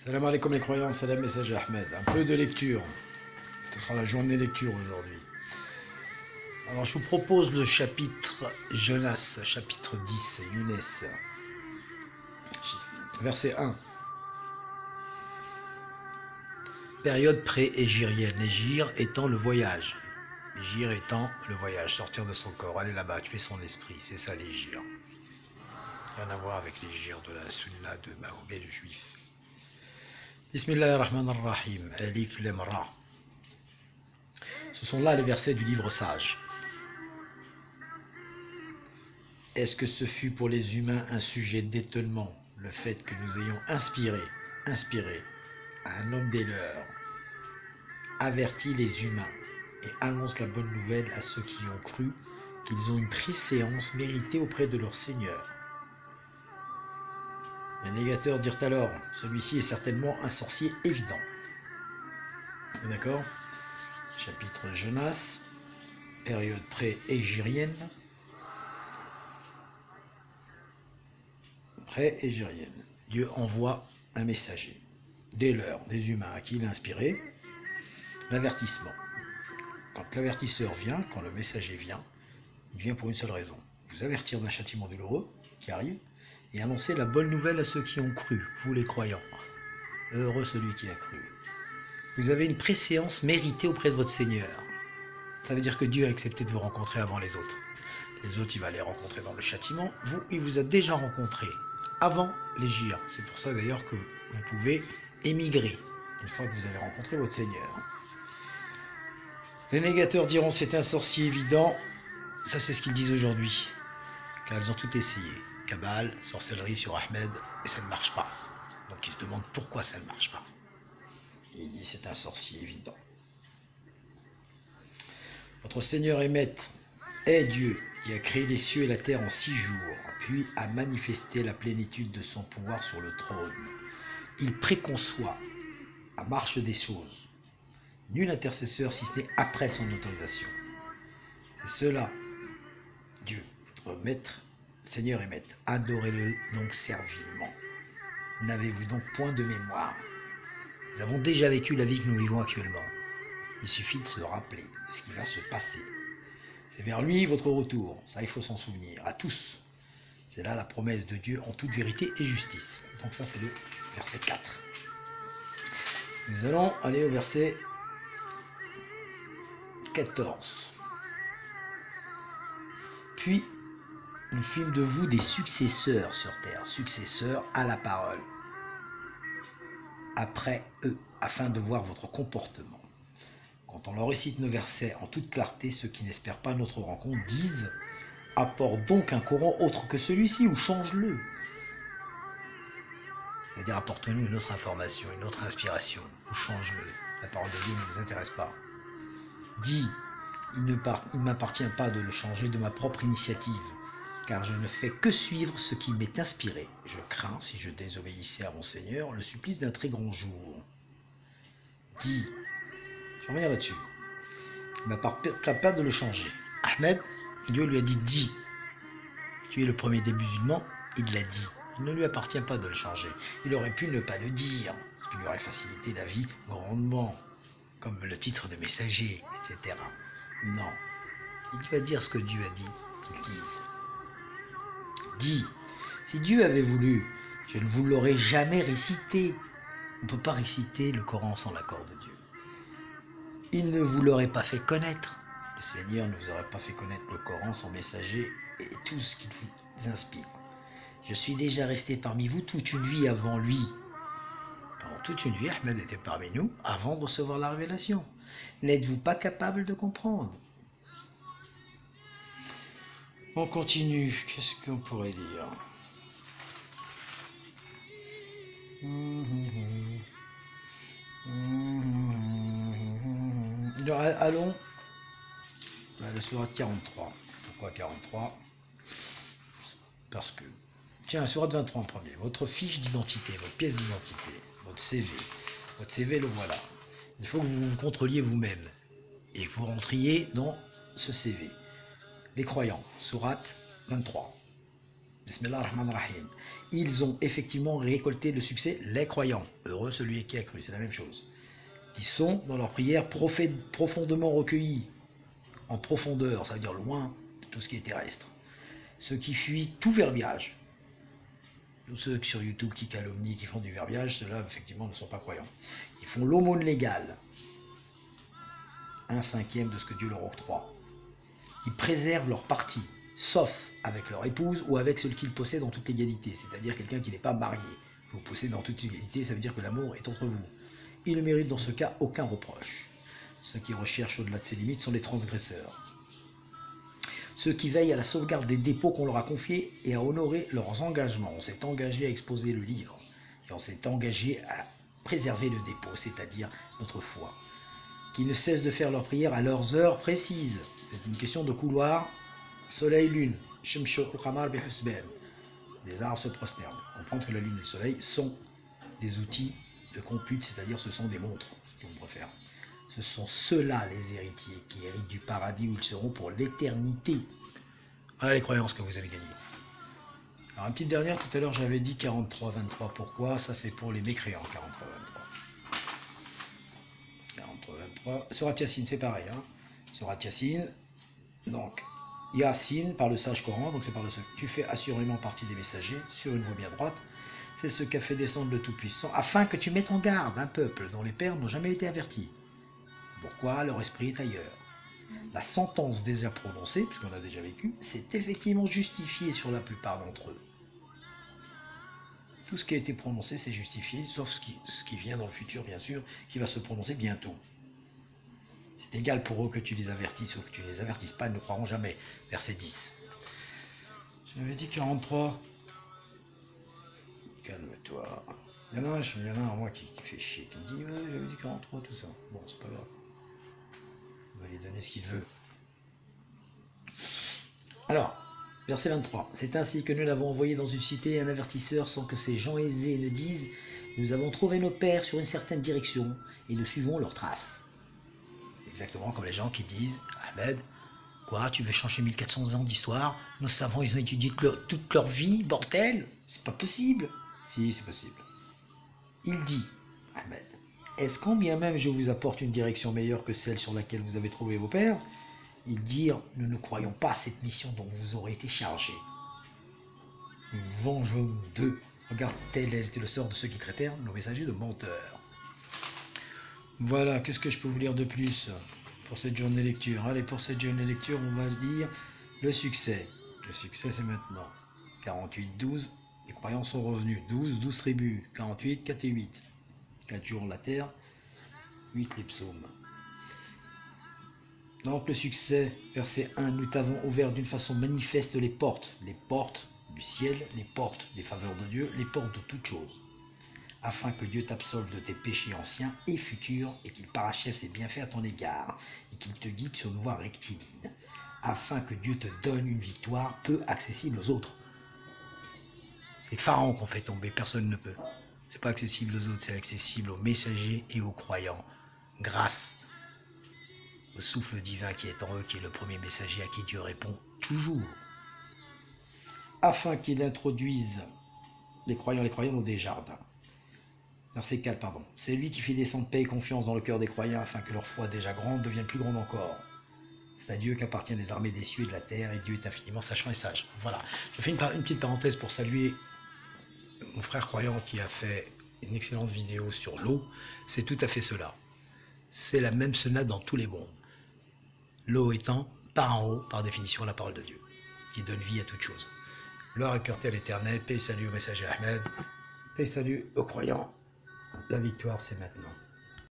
Salam alaikum les croyants, salam messager Ahmed. Un peu de lecture. Ce sera la journée lecture aujourd'hui. Alors je vous propose le chapitre Jonas, chapitre 10, Younes. Verset 1. Période pré-égirienne. Égir étant le voyage. Égir étant le voyage, sortir de son corps, aller là-bas, tuer son esprit. C'est ça l'égir. Rien à voir avec l'égir de la sunna de Mahomet le juif. Bismillahirrahmanirrahim. Alif Lam Ra. Ce sont là les versets du livre sage. Est-ce que ce fut pour les humains un sujet d'étonnement, le fait que nous ayons inspiré à un homme des leurs, averti les humains et annonce la bonne nouvelle à ceux qui ont cru qu'ils ont une préséance méritée auprès de leur Seigneur. Les négateurs dirent alors, celui-ci est certainement un sorcier évident. D'accord ? Chapitre Jonas, période pré-égirienne. Pré-égirienne. Dieu envoie un messager, des leurs, des humains à qui il a inspiré, l'avertissement. Quand l'avertisseur vient, quand le messager vient, il vient pour une seule raison, vous avertir d'un châtiment douloureux qui arrive et annoncer la bonne nouvelle à ceux qui ont cru, vous les croyants. Heureux celui qui a cru. Vous avez une préséance méritée auprès de votre Seigneur. Ça veut dire que Dieu a accepté de vous rencontrer avant les autres. Les autres, il va les rencontrer dans le châtiment. Vous, il vous a déjà rencontré avant l'égir. C'est pour ça d'ailleurs que vous pouvez émigrer une fois que vous avez rencontré votre Seigneur. Les négateurs diront c'est un sorcier évident. Ça, c'est ce qu'ils disent aujourd'hui. Car ils ont tout essayé. Kabbale, sorcellerie sur Ahmed, et ça ne marche pas. Donc ils se demandent pourquoi ça ne marche pas. Et il dit c'est un sorcier évident. Votre Seigneur et Maître est Dieu qui a créé les cieux et la terre en 6 jours, puis a manifesté la plénitude de son pouvoir sur le trône. Il préconçoit la marche des choses. Nul intercesseur si ce n'est après son autorisation. C'est cela, Dieu, votre Maître, Seigneur et Maître. Adorez-le donc servilement. N'avez-vous donc point de mémoire? Nous avons déjà vécu la vie que nous vivons actuellement. Il suffit de se rappeler de ce qui va se passer. C'est vers lui votre retour. Ça, il faut s'en souvenir. À tous. C'est là la promesse de Dieu en toute vérité et justice. Donc ça, c'est le verset 4. Nous allons aller au verset 14. Puis, nous fîmes de vous des successeurs sur terre, successeurs à la parole, après eux, afin de voir votre comportement. Quand on leur récite nos versets en toute clarté, ceux qui n'espèrent pas notre rencontre disent « Apporte donc un courant autre que celui-ci ou change-le ». C'est-à-dire apporte-nous une autre information, une autre inspiration, ou change-le. La parole de Dieu ne nous intéresse pas. Dis « Il ne m'appartient pas de le changer de ma propre initiative, car je ne fais que suivre ce qui m'est inspiré. Je crains, si je désobéissais à mon Seigneur, le supplice d'un très grand jour. » Dis je vais revenir là-dessus. Il ne m'appartient pas de le changer. Ahmed, Dieu lui a dit « dis ». Tu es le premier des musulmans, il l'a dit. Il ne lui appartient pas de le changer. Il aurait pu ne pas le dire, ce qui lui aurait facilité la vie grandement, comme le titre de messager, etc. Non. Il doit dire ce que Dieu a dit qu'il dise. Dis, si Dieu avait voulu, je ne vous l'aurais jamais récité. On ne peut pas réciter le Coran sans l'accord de Dieu. Il ne vous l'aurait pas fait connaître. Le Seigneur ne vous aurait pas fait connaître le Coran, son messager et tout ce qu'il vous inspire. Je suis déjà resté parmi vous toute une vie avant lui. Pendant toute une vie, Ahmed était parmi nous avant de recevoir la révélation. N'êtes-vous pas capable de comprendre? On continue. Qu'est-ce qu'on pourrait dire? Allons à la sourate 43. Pourquoi 43? Parce que, tiens, la sourate 23 en premier. Votre fiche d'identité, votre pièce d'identité, votre CV. Votre CV, le voilà. Il faut que vous vous contrôliez vous-même et que vous rentriez dans ce CV. Les croyants, sourate 23. Bismillah ar-Rahman ar-Rahim. Ils ont effectivement récolté le succès, les croyants. Heureux celui qui a cru, c'est la même chose. Qui sont dans leur prière profondément recueillis, en profondeur, ça veut dire loin de tout ce qui est terrestre. Ceux qui fuient tout verbiage. Tous ceux sur YouTube qui calomnient, qui font du verbiage, ceux-là, effectivement, ne sont pas croyants. Ils font l'aumône légale. 1/5 de ce que Dieu leur octroie. Ils préservent leur partie, sauf avec leur épouse ou avec celui qu'ils possèdent en toute légalité, c'est-à-dire quelqu'un qui n'est pas marié. Vous possédez en toute légalité, ça veut dire que l'amour est entre vous. Ils ne méritent dans ce cas aucun reproche. Ceux qui recherchent au-delà de ces limites sont les transgresseurs. Ceux qui veillent à la sauvegarde des dépôts qu'on leur a confiés et à honorer leurs engagements. On s'est engagé à exposer le livre et on s'est engagé à préserver le dépôt, c'est-à-dire notre foi. Qui ne cessent de faire leur prière à leurs heures précises. C'est une question de couloir, soleil-lune. Les arbres se prosternent. Comprendre que la lune et le soleil sont des outils de compute, c'est-à-dire ce sont des montres, ce qu'on préfère. Ce sont ceux-là les héritiers qui héritent du paradis où ils seront pour l'éternité. Voilà les croyances que vous avez gagnées. Alors une petite dernière, tout à l'heure j'avais dit 43-23. Pourquoi? Ça c'est pour les mécréants, 43-23. 43-23. Surat Yassine, c'est pareil. Hein. Surat Yassine, donc Yassine par le sage Coran, donc c'est par le seul. Tu fais assurément partie des messagers sur une voie bien droite. C'est ce qu'a fait descendre le Tout-Puissant, afin que tu mettes en garde un peuple dont les pères n'ont jamais été avertis. Pourquoi leur esprit est ailleurs. La sentence déjà prononcée, puisqu'on a déjà vécu, c'est effectivement justifié sur la plupart d'entre eux. Tout ce qui a été prononcé, c'est justifié, sauf ce qui vient dans le futur, bien sûr, qui va se prononcer bientôt. C'est égal pour eux que tu les avertisses ou que tu ne les avertisses pas, ils ne croiront jamais. Verset 10. J'avais dit 43. Calme-toi. Il y en a un, moi qui fait chier, qui me dit ouais, j'avais dit 43, tout ça. Bon, c'est pas grave. On va lui donner ce qu'il veut. Alors, verset 23. C'est ainsi que nous l'avons envoyé dans une cité un avertisseur sans que ces gens aisés ne disent nous avons trouvé nos pères sur une certaine direction et nous suivons leurs traces. Exactement comme les gens qui disent Ahmed, quoi, tu veux changer 1400 ans d'histoire? Nos savants, ils ont étudié toute leur vie, bordel. C'est pas possible. Si, c'est possible. Il dit, Ahmed, est-ce qu'en bien même je vous apporte une direction meilleure que celle sur laquelle vous avez trouvé vos pères? Ils dirent, nous ne croyons pas à cette mission dont vous aurez été chargés. Nous vengeons d'eux. Regarde, tel était le sort de ceux qui traitèrent nos messagers de menteurs. Voilà, qu'est-ce que je peux vous lire de plus pour cette journée lecture? Allez, pour cette journée lecture, on va lire le succès. Le succès, c'est maintenant. 48-12. Les croyants sont revenus. 12 tribus. 48, 4 et 8. 4 jours la terre. 8 les psaumes. Donc le succès, verset 1. Nous t'avons ouvert d'une façon manifeste les portes du ciel, les portes des faveurs de Dieu, les portes de toutes choses, afin que Dieu t'absolve de tes péchés anciens et futurs, et qu'il parachève ses bienfaits à ton égard, et qu'il te guide sur une voie rectiligne, afin que Dieu te donne une victoire peu accessible aux autres. C'est Pharaon qu'on fait tomber, personne ne peut. C'est pas accessible aux autres, c'est accessible aux messagers et aux croyants, grâce au souffle divin qui est en eux, qui est le premier messager à qui Dieu répond toujours. Afin qu'il introduise les croyants dans des jardins. Verset 4, pardon. C'est lui qui fait descendre paix et confiance dans le cœur des croyants, afin que leur foi déjà grande devienne plus grande encore. C'est à Dieu qu'appartiennent les armées des cieux et de la terre, et Dieu est infiniment sachant et sage. Voilà. Je fais une petite parenthèse pour saluer mon frère croyant qui a fait une excellente vidéo sur l'eau. C'est tout à fait cela. C'est la même sonate dans tous les mondes. L'eau étant, par en haut, par définition, la parole de Dieu, qui donne vie à toute chose. Gloire et pureté à l'éternel, paix et salut au messager Ahmed, paix et salut aux croyants. La victoire, c'est maintenant.